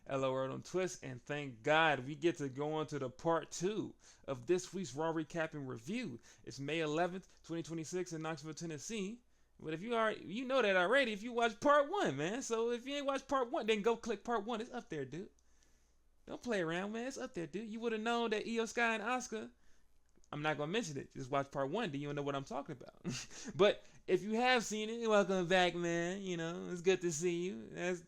LOL on Twist, and thank God we get to go on to the part two of this week's Raw Recap and Review. It's May 11th, 2026 in Knoxville, Tennessee. But if you know that already if you watched part one, man. So if you ain't watched part one, then go click part one. It's up there, dude. Don't play around, man. It's up there, dude. You would have known that Io Sky and Asuka. I'm not gonna mention it. Just watch part one. Then you'll know what I'm talking about. But if you have seen it, welcome back, man. It's good to see you.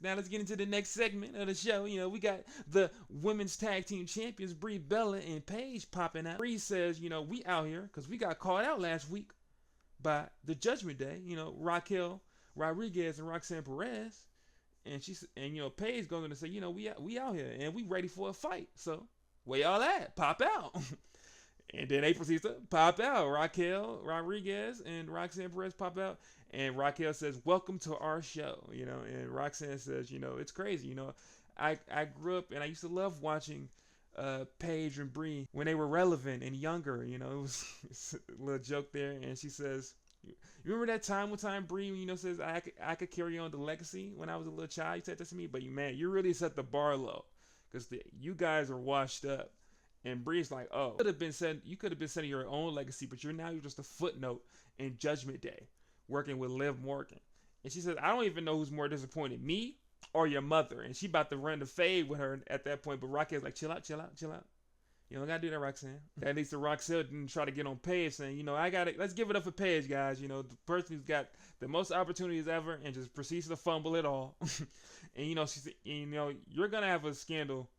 Now let's get into the next segment of the show. We got the women's tag team champions, Brie Bella and Paige, popping out. Brie says, we out here because we got called out last week by the Judgment Day. Raquel Rodriguez and Roxanne Perez. And Paige going to say, we out here and we ready for a fight. So where y'all at? Pop out. And then April Batista pop out. Raquel Rodriguez and Roxanne Perez pop out. And Raquel says, welcome to our show. And Roxanne says, it's crazy. I grew up and I used to love watching Paige and Brie when they were relevant and younger. It was a little joke there. And she says, you remember that time one time Brie, says I could carry on the legacy when I was a little child? You said that to me, but you really set the bar low because you guys are washed up. And Brie's like, oh, you could have been setting your own legacy, but you're just a footnote in Judgment Day, working with Liv Morgan. And she says, I don't even know who's more disappointed, me or your mother. And she about to run the fade with her at that point, but Raquel's like, chill out. You don't gotta do that, Roxanne. At least the Roxanne didn't try to get on Paige, saying, let's give it up for Paige, guys. The person who's got the most opportunities ever and just proceeds to fumble it all. And she said, you're gonna have a scandal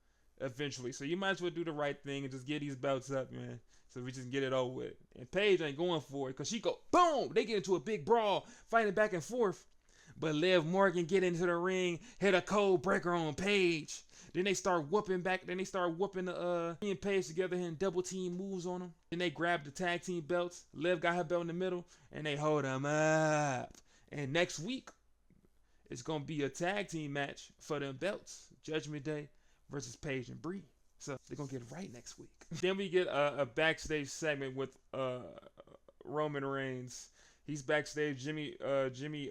eventually, so you might as well do the right thing and just get these belts up, man, so we just get it over with. And Paige ain't going for it because she go boom, they get into a big brawl fighting back and forth, but Liv Morgan get into the ring, hit a cold breaker on Paige. Then they start whooping the me and Paige together, hitting double team moves on them. Then they grab the tag team belts. Liv got her belt in the middle and they hold them up. And next week it's gonna be a tag team match for them belts, Judgment Day versus Paige and Brie. So they're going to get it right next week. Then we get a backstage segment with Roman Reigns. He's backstage. Jimmy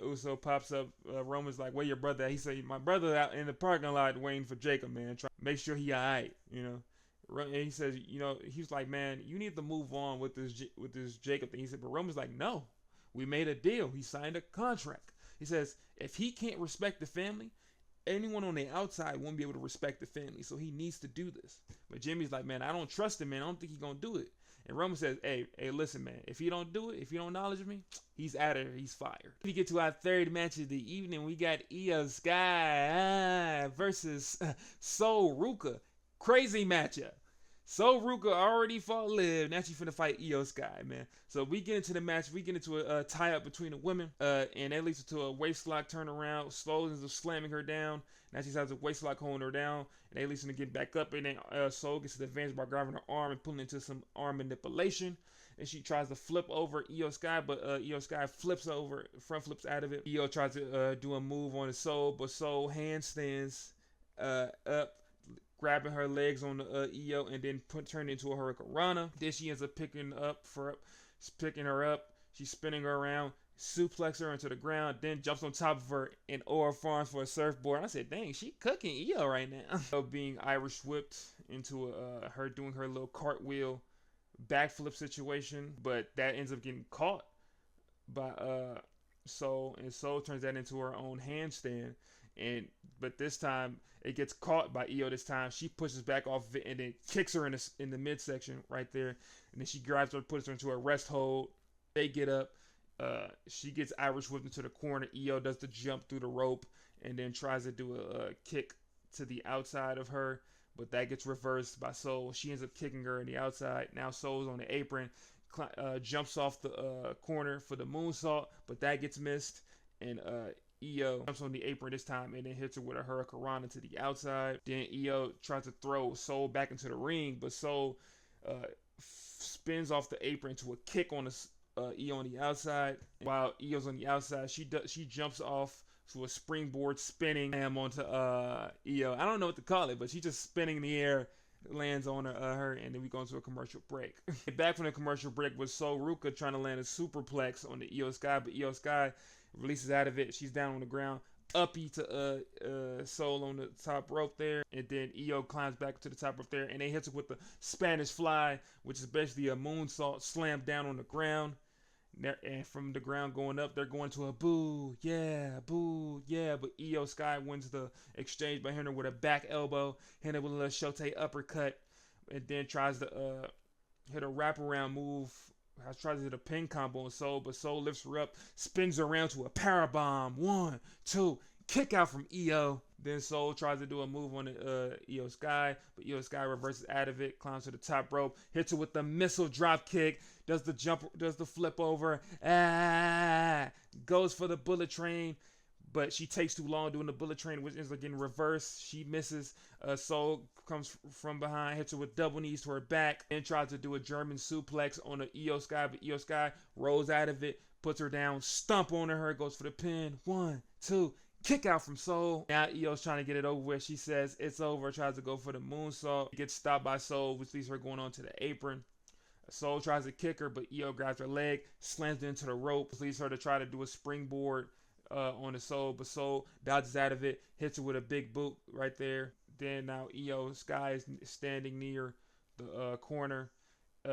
Uso pops up. Roman's like, where your brother at? He said, my brother out in the parking lot waiting for Jacob, man. Make sure he all right, And he says, he's like, man, you need to move on with this Jacob thing. He said, but Roman's like, no, we made a deal. He signed a contract. He says, if he can't respect the family, anyone on the outside won't be able to respect the family, so he needs to do this. But Jimmy's like, man, I don't trust him, man. I don't think he's gonna do it. And Roman says, hey, listen, man. If he don't do it, if you don't acknowledge me, he's out of here. He's fired. We get to our third match of the evening. We got Io Sky versus Soul Ruca. Crazy matchup. So Ruca already fought Liv. Now she's finna fight Io Sky, man. So we get into the match. We get into a tie-up between the women. And that leads to a waistlock turnaround. Soul ends up slamming her down. Now she has a waistlock holding her down. And that leads to get back up. And then Soul gets to the advantage by grabbing her arm and pulling into some arm manipulation. And she tries to flip over Io Sky, but Io Sky flips over, front flips out of it. Io tries to do a move on the Soul, but Soul handstands up, grabbing her legs on the Io, and then turn into a hurricanrana. Then she ends up picking her up. She's spinning her around, suplex her into the ground, then jumps on top of her and Aura farms for a surfboard. I said, dang, she cooking Io right now. Being Irish whipped into her doing her little cartwheel backflip situation, but that ends up getting caught by Soul, and Soul turns that into her own handstand. But this time it gets caught by Io. This time she pushes back off of it and then kicks her in the midsection right there. And then she grabs her, puts her into a rest hold. They get up. She gets Irish whipped into the corner. Io does the jump through the rope and then tries to do a kick to the outside of her, but that gets reversed by Soul. She ends up kicking her in the outside. Now Soul's on the apron, jumps off the corner for the moonsault, but that gets missed. And Io jumps on the apron this time and then hits her with a hurricanrana to the outside. Then Io tries to throw Soul back into the ring, but Soul spins off the apron to a kick on Io on the outside. While Io's on the outside, she jumps off to a springboard spinning onto Io. I don't know what to call it, but she's just spinning in the air, lands on her, and then we go into a commercial break. Back from the commercial break with Soul Ruca trying to land a superplex on the Io Sky, but Io Sky releases out of it. She's down on the ground. uppy to Soul on the top rope there, and then Io climbs back to the top rope there, and they hit it with the Spanish Fly, which is basically a moonsault slam down on the ground. And from the ground going up, they're going to a boo, yeah, but Io Sky wins the exchange by hitting her with a back elbow, hitting her with a little Shote uppercut, and then tries to hit a wraparound move. Tries to hit a pin combo on Soul, but Soul lifts her up, spins her around to a power bomb. 1, 2, kick out from Io. Then Soul tries to do a move on Io Sky, but Io Sky reverses out of it, climbs to the top rope, hits her with the missile drop kick, does the jump, does the flip over, goes for the bullet train, but she takes too long doing the bullet train, which ends up getting reversed. She misses. Soul comes from behind, hits her with double knees to her back, and tries to do a German suplex on the Io Sky, but Io Sky rolls out of it, puts her down, stomp on her, goes for the pin. 1, 2, kick out from Soul. Now Io's trying to get it over with. She says it's over, tries to go for the moonsault, gets stopped by Soul, which leaves her going on to the apron. Soul tries to kick her, but Io grabs her leg, slams it into the rope, leaves her to try to do a springboard on the Soul, but Soul dodges out of it, hits her with a big boot right there. Then now Io Sky is standing near the corner.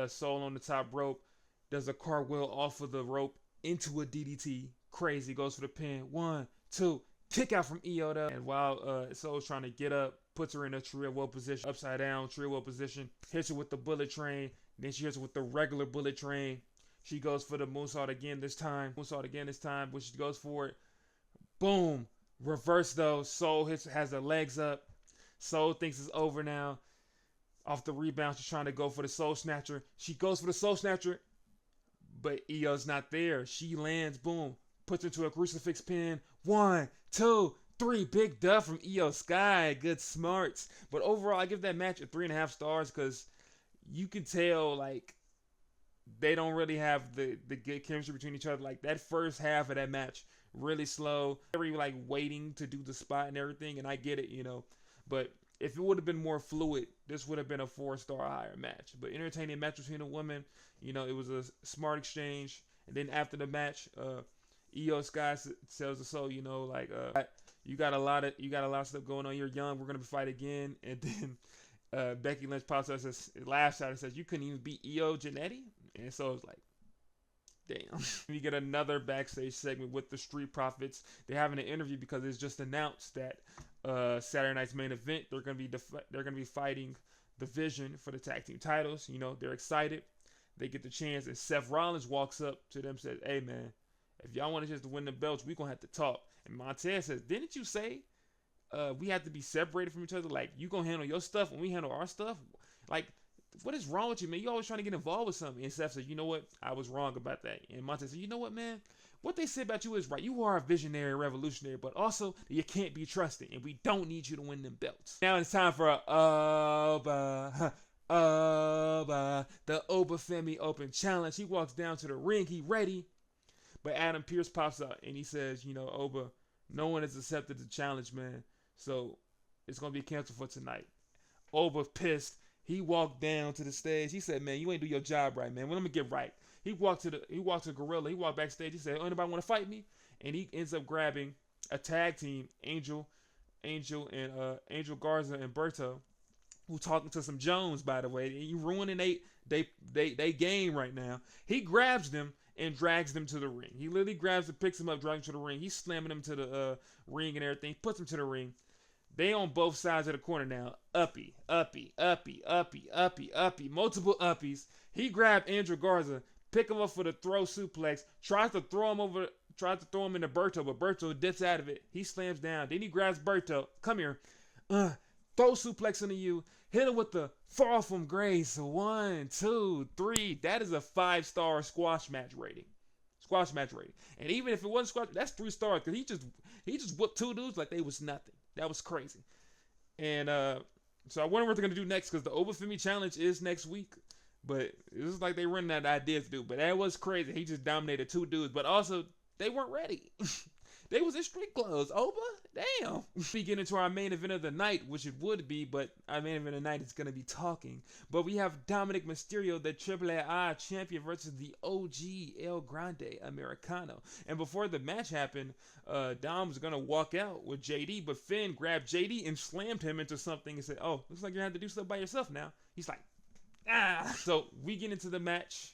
Soul on the top rope, does a cartwheel off of the rope into a DDT. Crazy, goes for the pin. 1, 2, kick out from Io though. And while Soul's trying to get up, puts her in a trio woe position, upside down trio woe position, hits her with the bullet train. Then she hits her with the regular bullet train. She goes for the moonsault again this time. But she goes for it. Boom. Reverse though. Soul has her legs up. Soul thinks it's over now. Off the rebound, she's trying to go for the Soul Snatcher. She goes for the Soul Snatcher, but Io's not there. She lands. Boom. Puts her to a crucifix pin. 1, 2, 3. Big dub from Io Sky. Good smarts. But overall, I give that match a 3.5 stars because you can tell, like, they don't really have the good chemistry between each other. Like, that first half of that match, really slow. Very, like, waiting to do the spot and everything, and I get it, you know. But if it would have been more fluid, this would have been a 4-star higher match. But entertaining match between the women, you know, it was a smart exchange. And then after the match, Io Sky tells the Soul, you know, like, you got a lot of stuff going on. You're young. We're gonna fight again. And then Becky Lynch pops up and laughs at her and says, "You couldn't even beat Io Janetti." And so it's like, damn. We get another backstage segment with the Street Profits. They're having an interview because it's just announced that Saturday night's main event, they're gonna be fighting the Vision for the tag team titles. You know, they're excited. They get the chance, and Seth Rollins walks up to them and says, "Hey man, if y'all want a chance to win the belts, we gonna have to talk." And Montez says, "Didn't you say we have to be separated from each other? Like, you gonna handle your stuff when we handle our stuff? Like, what is wrong with you, man? You always trying to get involved with something." And Seth said, "You know what? I was wrong about that." And Montez said, "You know what, man? What they say about you is right. You are a visionary, revolutionary, but also you can't be trusted, and we don't need you to win them belts." Now it's time for the Oba Femi Open Challenge. He walks down to the ring. He ready. But Adam Pearce pops out, and he says, you know, "Oba, no one has accepted the challenge, man. So it's going to be canceled for tonight." Oba pissed. He walked down to the stage. He said, "Man, you ain't do your job right, man. Well, let me get right." He walked to Gorilla. He walked backstage. He said, "Anybody want to fight me?" And he ends up grabbing a tag team, Angel Garza and Berto, who talking to some Jones, by the way. You ruining they game right now. He grabs them and drags them to the ring. He literally grabs them, picks them up, drags them to the ring. He's slamming them to the ring and everything. Puts them to the ring. They on both sides of the corner now. Uppy. Multiple uppies. He grabbed Andrew Garza, pick him up for the throw suplex, tries to throw him into Berto, but Berto dips out of it. He slams down. Then he grabs Berto. "Come here." Throw suplex into you. Hit him with the fall from grace. 1, 2, 3. That is a 5-star squash match rating. And even if it wasn't squash, that's 3 stars because he just whooped 2 dudes like they was nothing. That was crazy. And so I wonder what they're gonna do next because the Oba Femi challenge is next week. But it was like they running out of ideas to do. But that was crazy. He just dominated 2 dudes. But also, they weren't ready. They was in street clothes. Oba, damn. We get into our main event of the night, which it would be, but our main event of the night is gonna be talking. But we have Dominic Mysterio, the AAA champion, versus the OG El Grande Americano. And before the match happened, Dom was gonna walk out with JD, but Finn grabbed JD and slammed him into something and said, "Oh, looks like you're gonna have to do stuff by yourself now." He's like, "Ah!" So we get into the match,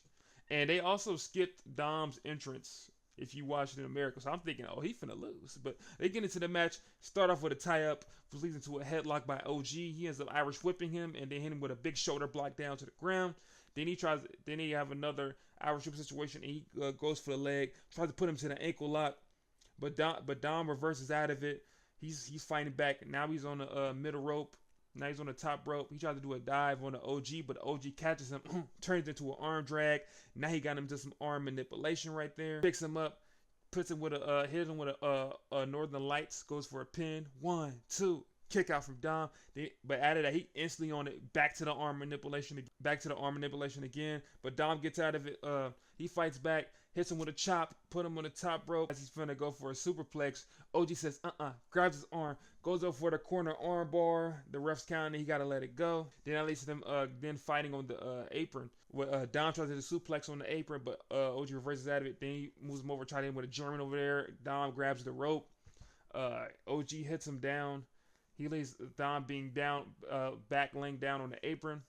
and they also skipped Dom's entrance. If you watched it in America, so I'm thinking, oh, he finna lose. But they get into the match, start off with a tie-up, which leads into a headlock by OG. He ends up Irish whipping him, and they hit him with a big shoulder block down to the ground. Then he have another Irish whip situation, and he goes for the leg, tries to put him to the ankle lock, but Dom reverses out of it. He's fighting back. Now he's on the middle rope. Now he's on the top rope. He tries to do a dive on the OG, but the OG catches him, turns into an arm drag. Now he got him to some arm manipulation right there. Picks him up, puts him with hits him with a Northern Lights, goes for a pin. 1, 2, kick out from Dom. But out of that, he instantly on it, back to the arm manipulation again. But Dom gets out of it. He fights back, hits him with a chop, put him on the top rope as he's finna go for a superplex. OG says, grabs his arm, goes up for the corner arm bar. The ref's counting, he gotta let it go. Then that leads to them then fighting on the apron. Dom tries to do the suplex on the apron, but OG reverses out of it. Then he moves him over, trying to hit him with a German over there. Dom grabs the rope. OG hits him down. He lays Dom being down, back laying down on the apron.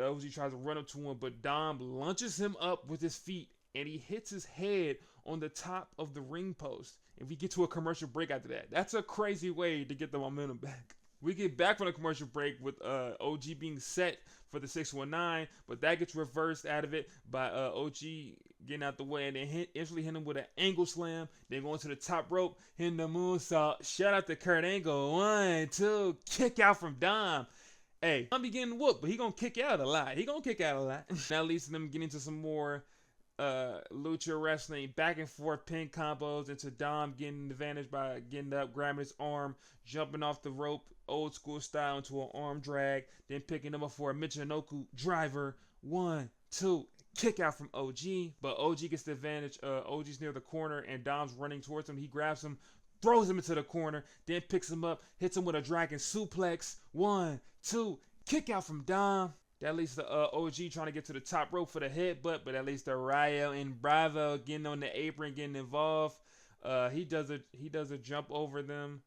OG tries to run up to him, but Dom launches him up with his feet, and he hits his head on the top of the ring post. And we get to a commercial break after that. That's a crazy way to get the momentum back. We get back from the commercial break with OG being set for the 619, but that gets reversed out of it by OG getting out the way, and then instantly hit him with an angle slam. Then going to the top rope, hitting the moonsault. Shout out to Kurt Angle. 1, 2, kick out from Dom. Hey, I'm be getting whooped, but he gonna kick out a lot. That leads to them getting into some more lucha wrestling, back and forth pin combos, into Dom getting the advantage by getting up, grabbing his arm, jumping off the rope, old school style, into an arm drag, then picking him up for a Michinoku driver. 1, 2, kick out from OG, but OG gets the advantage. OG's near the corner, and Dom's running towards him. He grabs him, throws him into the corner, then picks him up, hits him with a dragon suplex. 1, 2, kick out from Dom. That leads to OG trying to get to the top rope for the headbutt, but that leads to Rayo and Bravo getting on the apron, getting involved. He does a jump over them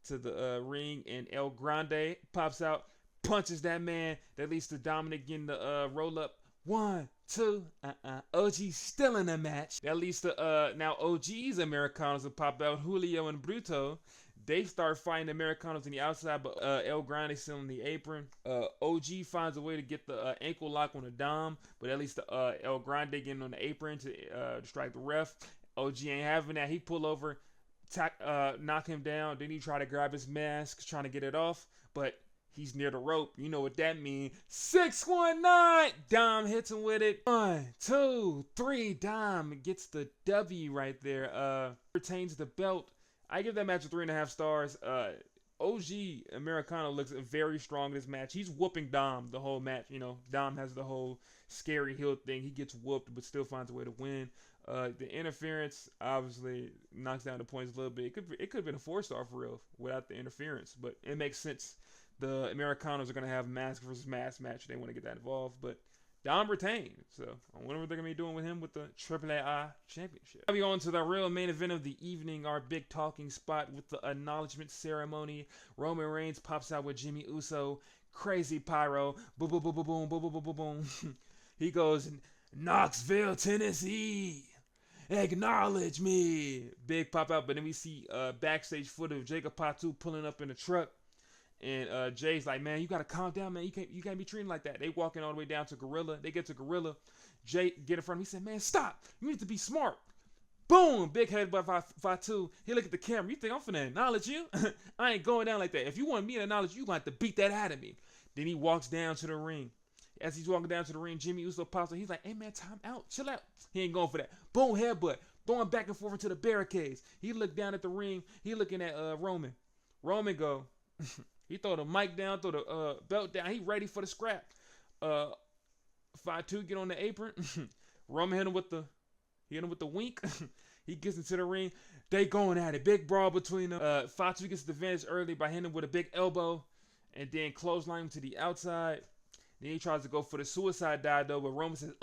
to the ring, and El Grande pops out, punches that man. That leads to Dominic getting the roll up. 1, 2, OG still in the match. That leads to now OG's Americanos will pop out, Julio and Bruto. They start fighting the Americanos on the outside, but El Grande still in the apron. OG finds a way to get the ankle lock on the Dom, but at least El Grande getting on the apron to distract the ref. OG ain't having that. He pull over, knock him down. Then he try to grab his mask, trying to get it off, but he's near the rope. You know what that means. 619! Dom hits him with it. 1, 2, 3. Dom gets the W right there. Retains the belt. I give that match a 3.5 stars. OG Americano looks very strong in this match. He's whooping Dom the whole match. You know, Dom has the whole scary heel thing. He gets whooped, but still finds a way to win. The interference obviously knocks down the points a little bit. It could have been a 4-star for real without the interference, but it makes sense. The Americanos are going to have mask versus mask match. They want to get that involved, but Dom retained. So I wonder what they're going to be doing with him with the AAA Championship. Now we go on to the real main event of the evening, our big talking spot with the acknowledgement ceremony. Roman Reigns pops out with Jimmy Uso. Crazy pyro. Boom, boom, boom, boom, boom, boom, boom, boom, boom. He goes, Knoxville, Tennessee. Acknowledge me. Big pop out, but then we see backstage footage of Jacob Fatu pulling up in the truck. And Jay's like, man, you gotta calm down, man. You can't be treating like that. They walking all the way down to Gorilla. They get to Gorilla. Jay get in front of him. He said, man, stop. You need to be smart. Boom! Big head by Fatu. He look at the camera. You think I'm finna acknowledge you? I ain't going down like that. If you want me to acknowledge you, gonna have to beat that out of me. Then he walks down to the ring. As he's walking down to the ring, Jimmy Uso pops up. He's like, hey man, time out. Chill out. He ain't going for that. Boom, headbutt. Throwing back and forth into the barricades. He looked down at the ring. He looking at Roman. Roman go. He throw the mic down, throw the belt down. He ready for the scrap. Fatu get on the apron. Roman hit him with the wink. He gets into the ring. They going at it. Big brawl between them. Fatu gets the advantage early by hitting him with a big elbow. And then clothesline him to the outside. Then he tries to go for the suicide dive though, but Roman says,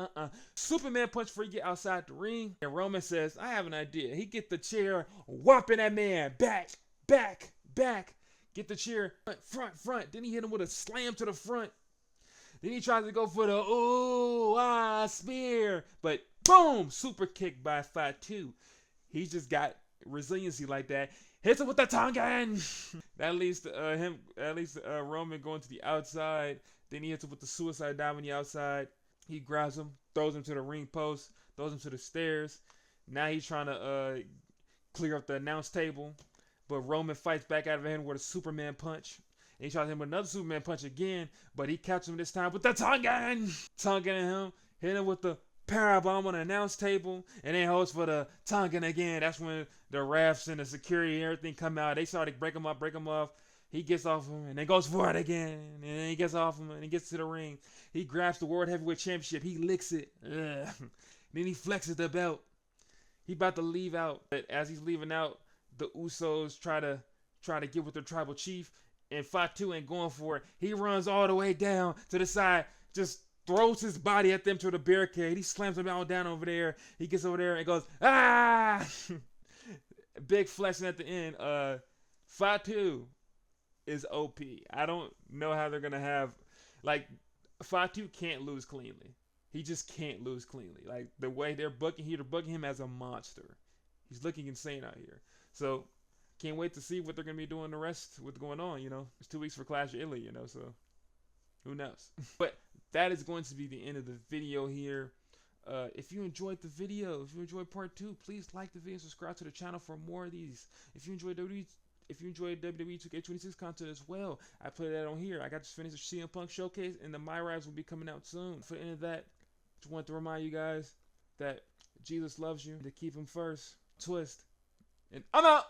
Superman punch before you get outside the ring. And Roman says, I have an idea. He get the chair, whopping that man. Back, back, back. Get the chair, front. Then he hit him with a slam to the front. Then he tries to go for the spear. But boom, super kick by Fatu. He's just got resiliency like that. Hits him with the Tongan. That leads to Roman going to the outside. Then he hits him with the suicide dive on the outside. He grabs him, throws him to the ring post, throws him to the stairs. Now he's trying to clear up the announce table. But Roman fights back out of him with a Superman punch. And he tries to hit him with another Superman punch again. But he catches him this time with the Tongan. Tongan him, hit him with the Parabomb on the announce table, and then holds for the Tongan again. That's when the refs and the security and everything come out. They start to break him off. He gets off him, and then goes for it again. And then he gets off him, and he gets to the ring. He grabs the World Heavyweight Championship. He licks it. Then he flexes the belt. He about to leave out. But as he's leaving out, the Usos try to get with their tribal chief, and Fatu ain't going for it. He runs all the way down to the side, just throws his body at them to the barricade. He slams them all down over there. He gets over there and goes, Big flexing at the end. Fatu is OP. I don't know how they're going to have, Fatu can't lose cleanly. He just can't lose cleanly. Like, the way they're booking him as a monster. He's looking insane out here. So, can't wait to see what they're going to be doing the rest, what's going on, It's 2 weeks for Clash of Italy, so who knows? But that is going to be the end of the video here. If you enjoyed the video, if you enjoyed part 2, please like the video and subscribe to the channel for more of these. If you enjoyed WWE 2K26 content as well, I put that on here. I got to finish the CM Punk showcase, and the My Rise will be coming out soon. For the end of that, just want to remind you guys that Jesus loves you, to keep him first. Twist. And I'm out!